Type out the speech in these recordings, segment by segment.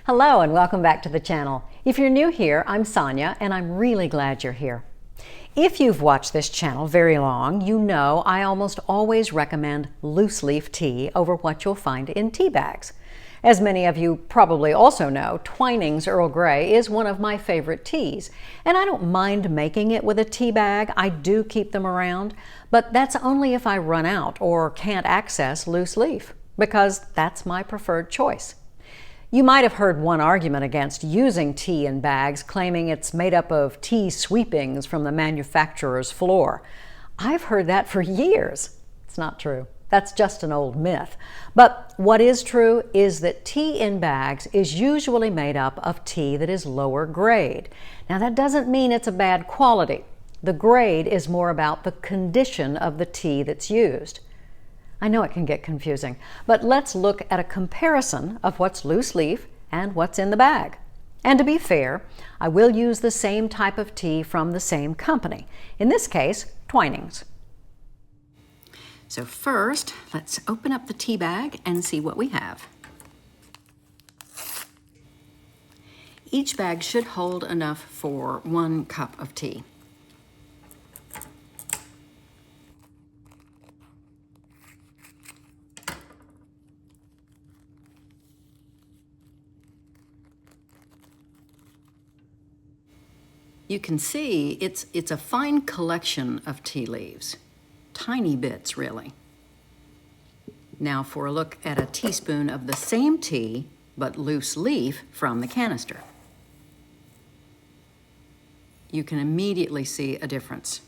Hello and welcome back to the channel. If you're new here, I'm Sonia and I'm really glad you're here. If you've watched this channel very long, you know I almost always recommend loose leaf tea over what you'll find in tea bags. As many of you probably also know, Twinings Earl Grey is one of my favorite teas, and I don't mind making it with a tea bag. I do keep them around, but that's only if I run out or can't access loose leaf, because that's my preferred choice. You might have heard one argument against using tea in bags, claiming it's made up of tea sweepings from the manufacturer's floor. I've heard that for years. It's not true. That's just an old myth. But what is true is that tea in bags is usually made up of tea that is lower grade. Now that doesn't mean it's a bad quality. The grade is more about the condition of the tea that's used. I know it can get confusing, but let's look at a comparison of what's loose leaf and what's in the bag. And to be fair, I will use the same type of tea from the same company. In this case, Twinings. So first, let's open up the tea bag and see what we have. Each bag should hold enough for 1 cup of tea. You can see it's a fine collection of tea leaves, tiny bits really. Now for a look at a teaspoon of the same tea, but loose leaf from the canister. You can immediately see a difference.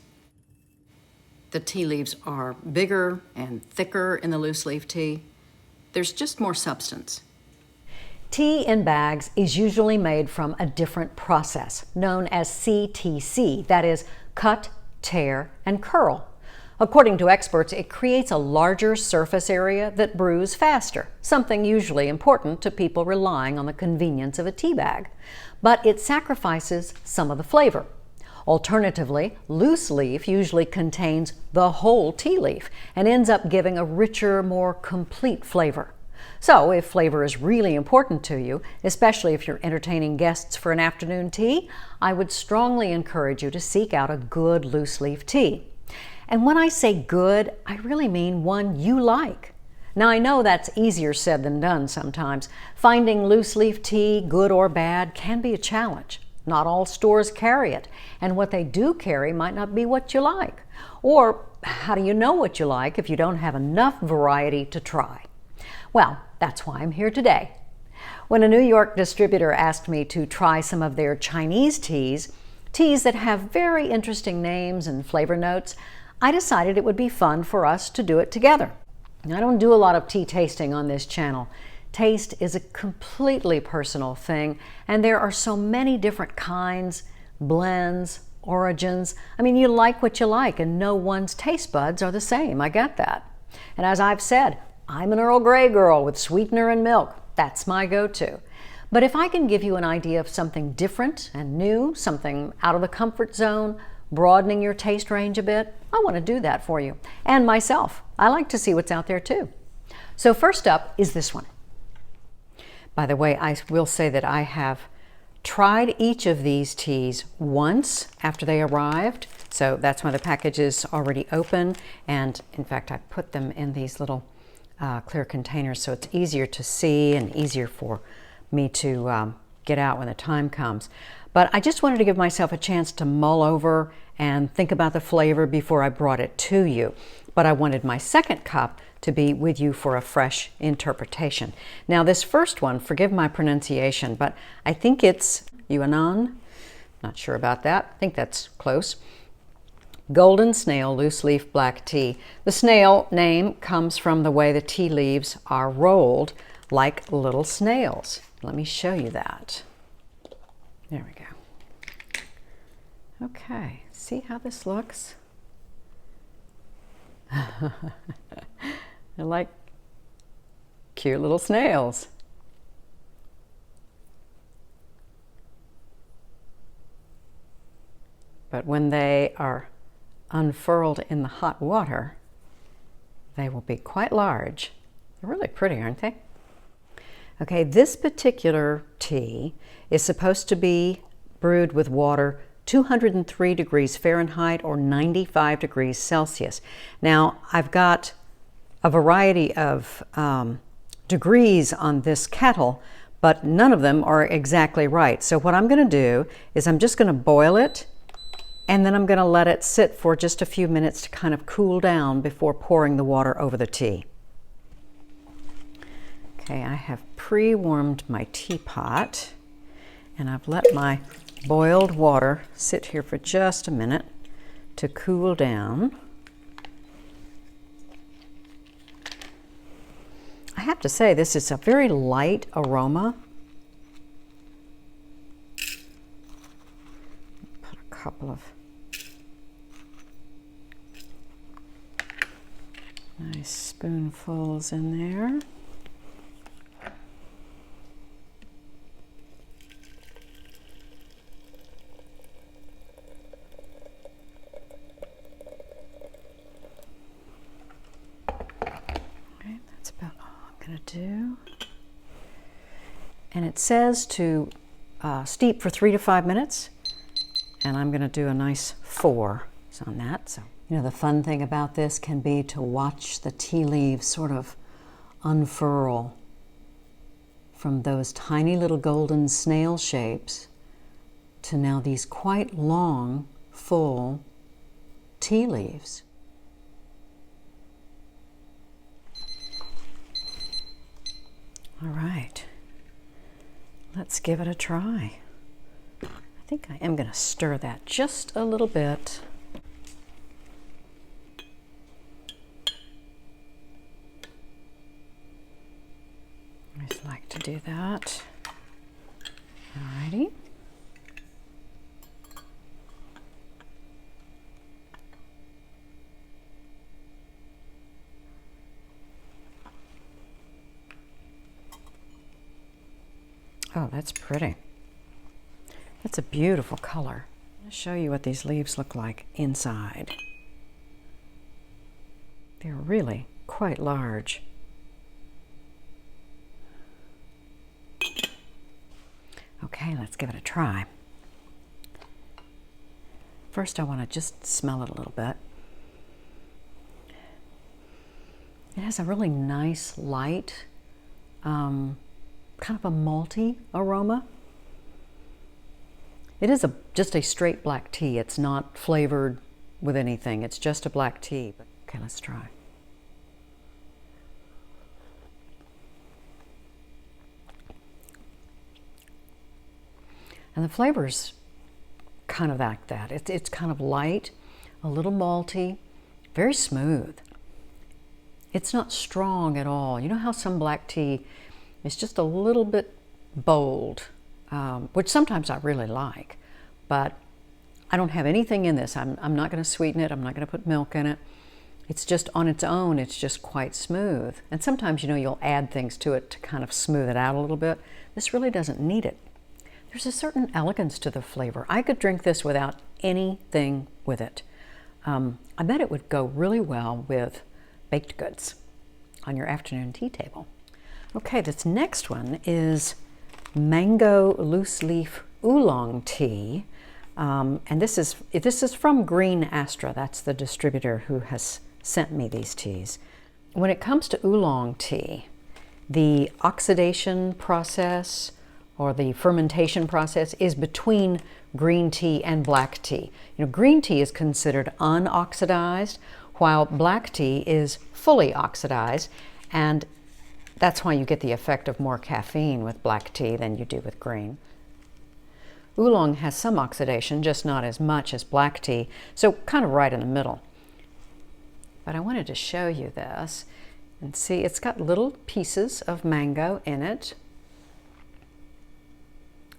The tea leaves are bigger and thicker in the loose leaf tea. There's just more substance. Tea in bags is usually made from a different process, known as CTC, that is, cut, tear, and curl. According to experts, it creates a larger surface area that brews faster, something usually important to people relying on the convenience of a tea bag. But it sacrifices some of the flavor. Alternatively, loose leaf usually contains the whole tea leaf and ends up giving a richer, more complete flavor. So if flavor is really important to you, especially if you're entertaining guests for an afternoon tea, I would strongly encourage you to seek out a good loose leaf tea. And when I say good, I really mean one you like. Now I know that's easier said than done sometimes. Finding loose leaf tea, good or bad, can be a challenge. Not all stores carry it, and what they do carry might not be what you like. Or how do you know what you like if you don't have enough variety to try? Well, that's why I'm here today. When a New York distributor asked me to try some of their Chinese teas that have very interesting names and flavor notes, I decided it would be fun for us to do it together. I don't do a lot of tea tasting on this channel. Taste is a completely personal thing, and there are so many different kinds, blends, origins. I mean, you like what you like, and no one's taste buds are the same. I get that. And as I've said, I'm an Earl Grey girl with sweetener and milk. That's my go-to. But if I can give you an idea of something different and new, something out of the comfort zone, broadening your taste range a bit, I want to do that for you. And myself. I like to see what's out there too. So first up is this one. By the way, I will say that I have tried each of these teas once after they arrived. So that's why the package is already open. And in fact, I put them in these little clear containers so it's easier to see and easier for me to get out when the time comes. But I just wanted to give myself a chance to mull over and think about the flavor before I brought it to you. But I wanted my second cup to be with you for a fresh interpretation. Now this first one, forgive my pronunciation, but I think it's Yuanan. Not sure about that. I think that's close. Golden Snail Loose Leaf Black Tea. The snail name comes from the way the tea leaves are rolled like little snails. Let me show you that. There we go. Okay, see how this looks? I like cute little snails. But when they are unfurled in the hot water, they will be quite large. They're really pretty, aren't they? Okay, this particular tea is supposed to be brewed with water 203 degrees Fahrenheit or 95 degrees Celsius. Now, I've got a variety of degrees on this kettle, but none of them are exactly right. So what I'm going to do is I'm just going to boil it, and then I'm going to let it sit for just a few minutes to kind of cool down before pouring the water over the tea. Okay, I have pre-warmed my teapot, and I've let my boiled water sit here for just a minute to cool down. I have to say, this is a very light aroma. Put a couple of nice spoonfuls in there. And it says to steep for 3 to 5 minutes, and I'm going to do a nice 4 on that. So, you know, the fun thing about this can be to watch the tea leaves sort of unfurl from those tiny little golden snail shapes to now these quite long, full tea leaves. All right, let's give it a try. I think I am going to stir that just a little bit. I just like to do that. All righty. Oh, that's pretty. That's a beautiful color. I'll show you what these leaves look like inside. They're really quite large. Okay, let's give it a try. First, I want to just smell it a little bit. It has a really nice, light, kind of a malty aroma. It is just a straight black tea. It's not flavored with anything. It's just a black tea. Okay, let's try. And the flavor's kind of like that. It's kind of light, a little malty, very smooth. It's not strong at all. You know how some black tea is just a little bit bold, which sometimes I really like, but I don't have anything in this. I'm not going to sweeten it. I'm not going to put milk in it. It's just on its own, it's just quite smooth. And sometimes, you know, you'll add things to it to kind of smooth it out a little bit. This really doesn't need it. There's a certain elegance to the flavor. I could drink this without anything with it. I bet it would go really well with baked goods on your afternoon tea table. Okay, this next one is mango loose leaf oolong tea. And this is from Green Astra. That's the distributor who has sent me these teas. When it comes to oolong tea, the oxidation process or the fermentation process is between green tea and black tea. You know, green tea is considered unoxidized, while black tea is fully oxidized, and that's why you get the effect of more caffeine with black tea than you do with green. Oolong has some oxidation, just not as much as black tea, so kind of right in the middle. But I wanted to show you this and see, it's got little pieces of mango in it.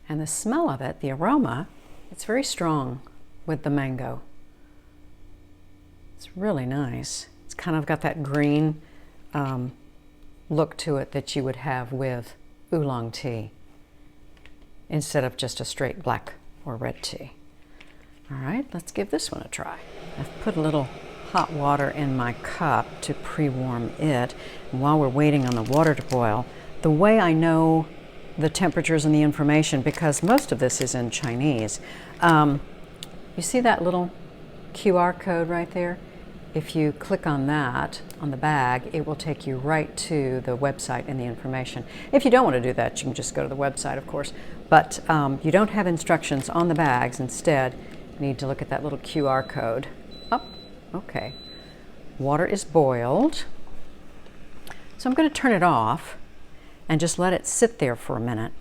And the smell of it, the aroma, it's very strong with the mango. It's really nice. It's kind of got that green look to it that you would have with oolong tea instead of just a straight black or red tea. All right, let's give this one a try. I've put a little hot water in my cup to pre-warm it. And while we're waiting on the water to boil, the way I know the temperatures and the information, because most of this is in Chinese, you see that little QR code right there? If you click on that on the bag, it will take you right to the website and the information. If you don't want to do that, you can just go to the website, of course. But you don't have instructions on the bags. Instead, you need to look at that little QR code. Oh, okay. Water is boiled. So I'm going to turn it off and just let it sit there for a minute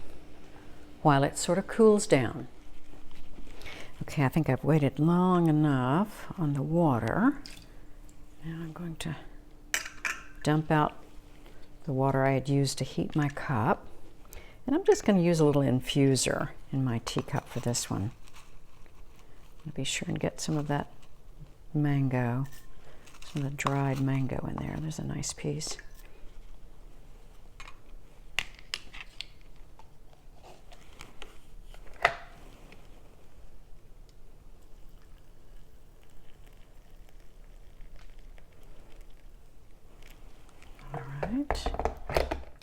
while it sort of cools down. Okay, I think I've waited long enough on the water. Now I'm going to dump out the water I had used to heat my cup. And I'm just going to use a little infuser in my teacup for this one. I'll be sure and get some of that mango, some of the dried mango in there. There's a nice piece.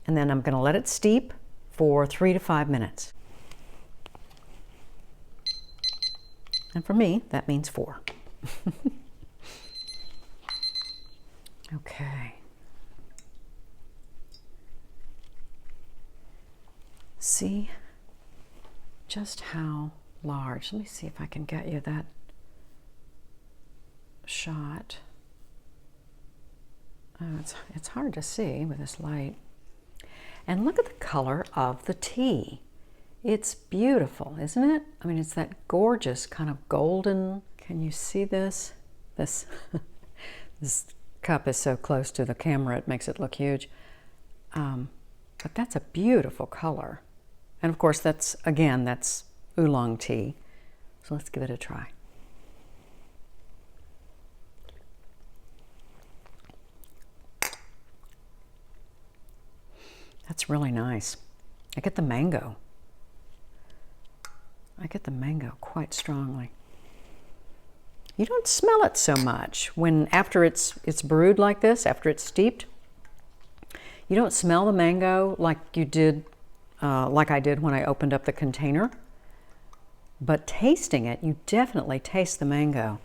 And then I'm going to let it steep for 3 to 5 minutes. And for me, that means 4. Okay. See just how large. Let me see if I can get you that shot. Oh, it's hard to see with this light. And look at the color of the tea. It's beautiful, isn't it? I mean, it's that gorgeous kind of golden. Can you see this? This cup is so close to the camera, it makes it look huge. But that's a beautiful color. And of course, that's oolong tea. So let's give it a try. That's really nice. I get the mango. I get the mango quite strongly. You don't smell it so much after it's brewed like this, after it's steeped. You don't smell the mango like you did, like I did when I opened up the container. But tasting it, you definitely taste the mango.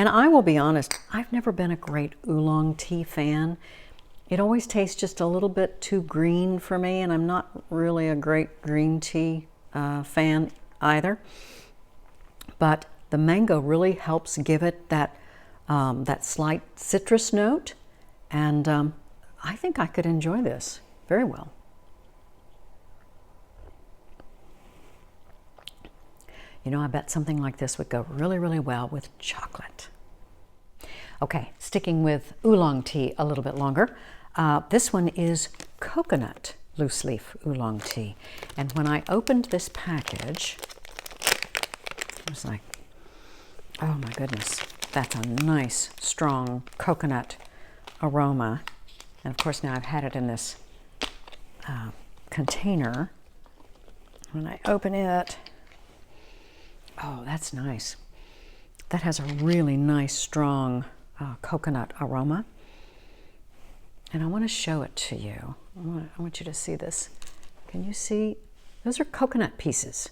And I will be honest, I've never been a great oolong tea fan. It always tastes just a little bit too green for me, and I'm not really a great green tea fan either. But the mango really helps give it that, that slight citrus note, and I think I could enjoy this very well. You know, I bet something like this would go really, really well with chocolate. Okay, sticking with oolong tea a little bit longer. This one is coconut loose leaf oolong tea. And when I opened this package, I was like, oh my goodness, that's a nice, strong coconut aroma. And of course, now I've had it in this container. When I open it, oh, that's nice. That has a really nice, strong coconut aroma. And I want to show it to you. I want you to see this. Can you see? Those are coconut pieces.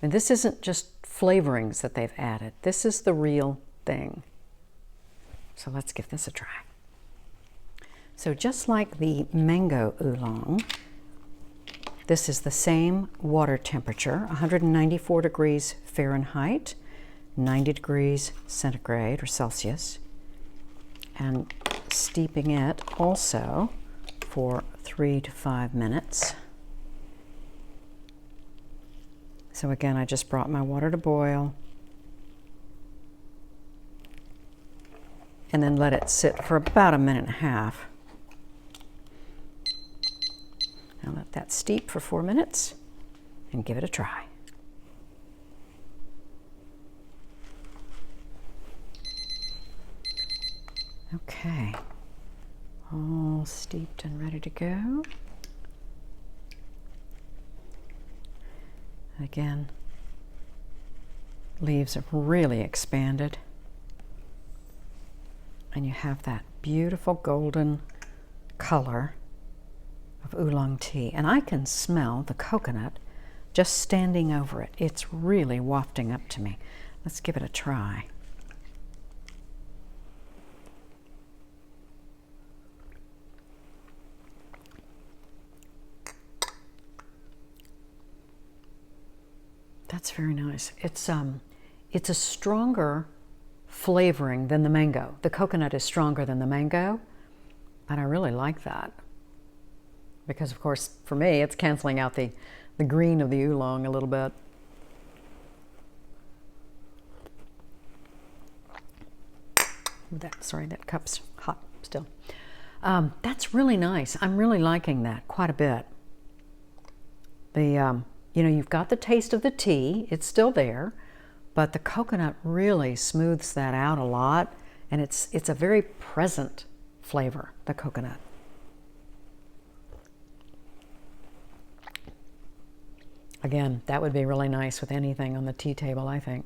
And this isn't just flavorings that they've added. This is the real thing. So let's give this a try. So just like the mango oolong, this is the same water temperature, 194 degrees Fahrenheit, 90 degrees centigrade or Celsius, and steeping it also for 3 to 5 minutes. So again, I just brought my water to boil and then let it sit for about 1.5 minutes. Now let that steep for 4 minutes and give it a try. Okay, all steeped and ready to go. Again, leaves have really expanded, and you have that beautiful golden color of oolong tea. And I can smell the coconut just standing over it. It's really wafting up to me. Let's give it a try. That's very nice. It's a stronger flavoring than the mango. The coconut is stronger than the mango, and I really like that. Because of course, for me, it's canceling out the green of the oolong a little bit. That cup's hot still. That's really nice. I'm really liking that quite a bit. You know, you've got the taste of the tea, it's still there, but the coconut really smooths that out a lot, and it's a very present flavor, the coconut. Again, that would be really nice with anything on the tea table, I think,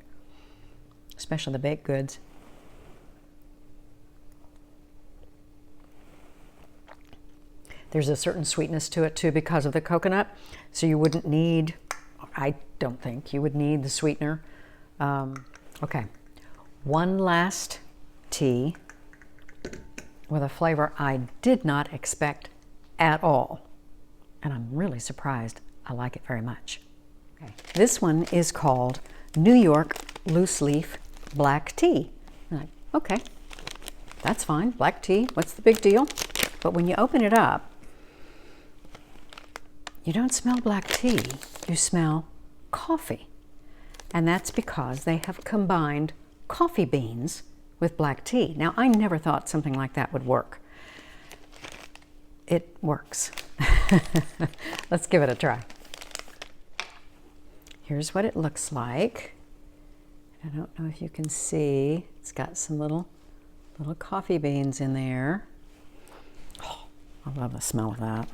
especially the baked goods. There's a certain sweetness to it too because of the coconut, so you wouldn't need, I don't think you would need the sweetener. Okay, one last tea with a flavor I did not expect at all, and I'm really surprised. I like it very much. Okay. This one is called New York Loose Leaf Black Tea. Okay, that's fine, black tea, what's the big deal? But when you open it up, you don't smell black tea, you smell coffee. And that's because they have combined coffee beans with black tea. Now, I never thought something like that would work. It works. Let's give it a try. Here's what it looks like. I don't know if you can see. It's got some little coffee beans in there. Oh, I love the smell of that.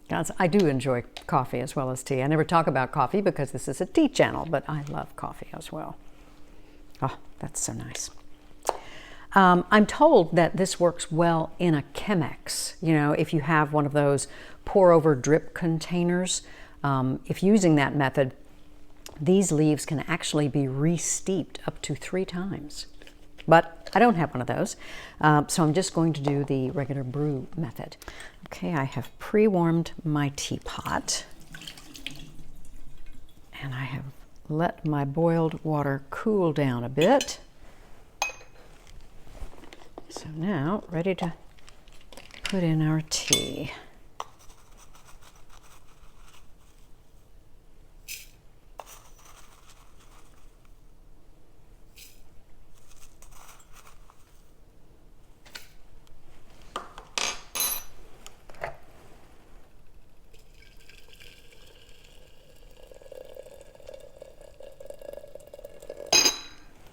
Guys, I do enjoy coffee as well as tea. I never talk about coffee because this is a tea channel, but I love coffee as well. Oh, that's so nice. I'm told that this works well in a Chemex. You know, if you have one of those pour over drip containers, if using that method, these leaves can actually be re-steeped up to 3 times. But I don't have one of those, so I'm just going to do the regular brew method. Okay, I have pre-warmed my teapot, and I have let my boiled water cool down a bit. So now, ready to put in our tea.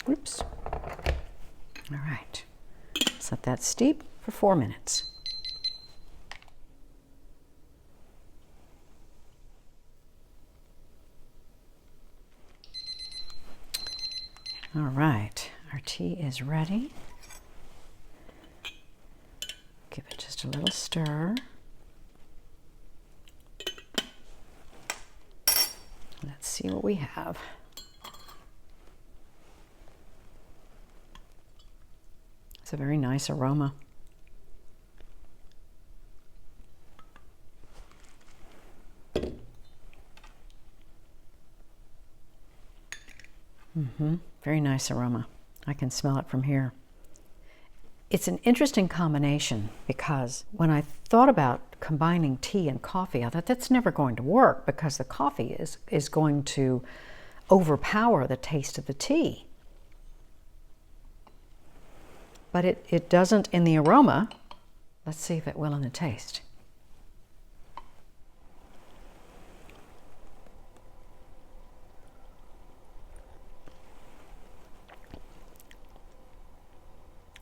Oops. All right. Let's let that steep for 4 minutes. All right. Our tea is ready. Give it just a little stir. Let's see what we have. It's a very nice aroma. Very nice aroma. I can smell it from here. It's an interesting combination because when I thought about combining tea and coffee, I thought that's never going to work because the coffee is going to overpower the taste of the tea. But it doesn't in the aroma. Let's see if it will in the taste.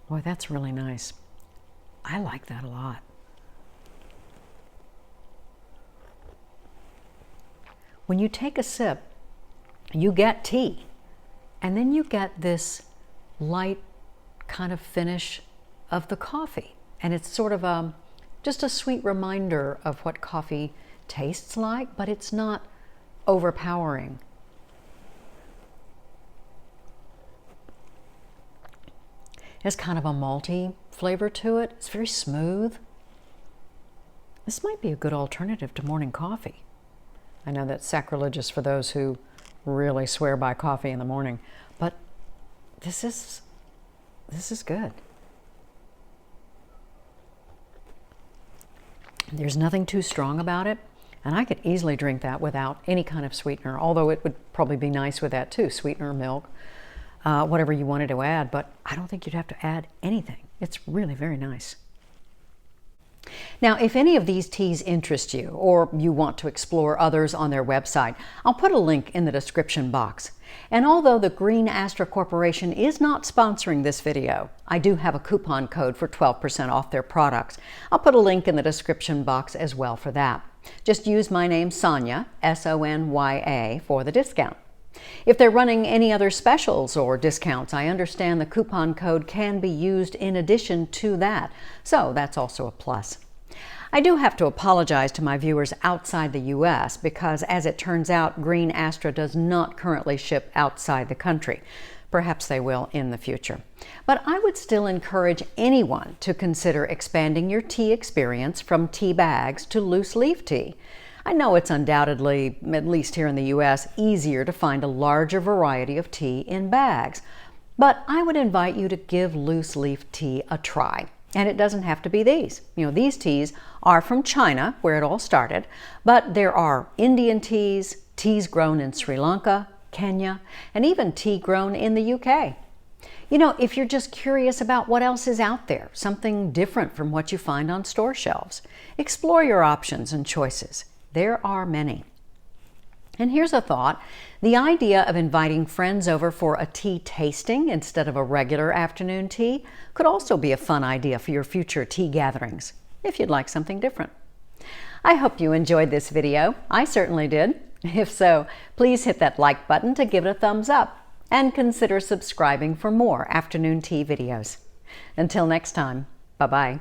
Boy, that's really nice. I like that a lot. When you take a sip, you get tea, and then you get this light kind of finish of the coffee. And it's sort of just a sweet reminder of what coffee tastes like, but it's not overpowering. It has kind of a malty flavor to it. It's very smooth. This might be a good alternative to morning coffee. I know that's sacrilegious for those who really swear by coffee in the morning, but this is good. There's nothing too strong about it, and I could easily drink that without any kind of sweetener, although it would probably be nice with that too, sweetener, milk, whatever you wanted to add, but I don't think you'd have to add anything. It's really very nice. Now, if any of these teas interest you, or you want to explore others on their website, I'll put a link in the description box. And although the Green Astra Corporation is not sponsoring this video, I do have a coupon code for 12% off their products. I'll put a link in the description box as well for that. Just use my name, Sonya, S-O-N-Y-A, for the discount. If they're running any other specials or discounts, I understand the coupon code can be used in addition to that, so that's also a plus. I do have to apologize to my viewers outside the U.S. because, as it turns out, Green Astra does not currently ship outside the country. Perhaps they will in the future. But I would still encourage anyone to consider expanding your tea experience from tea bags to loose leaf tea. I know it's undoubtedly, at least here in the U.S., easier to find a larger variety of tea in bags. But I would invite you to give loose leaf tea a try. And it doesn't have to be these. These teas are from China, where it all started, but there are Indian teas, teas grown in Sri Lanka, Kenya, and even tea grown in the UK. If you're just curious about what else is out there, something different from what you find on store shelves, explore your options and choices. There are many. And here's a thought. The idea of inviting friends over for a tea tasting instead of a regular afternoon tea could also be a fun idea for your future tea gatherings, if you'd like something different. I hope you enjoyed this video. I certainly did. If so, please hit that like button to give it a thumbs up and consider subscribing for more afternoon tea videos. Until next time, bye-bye.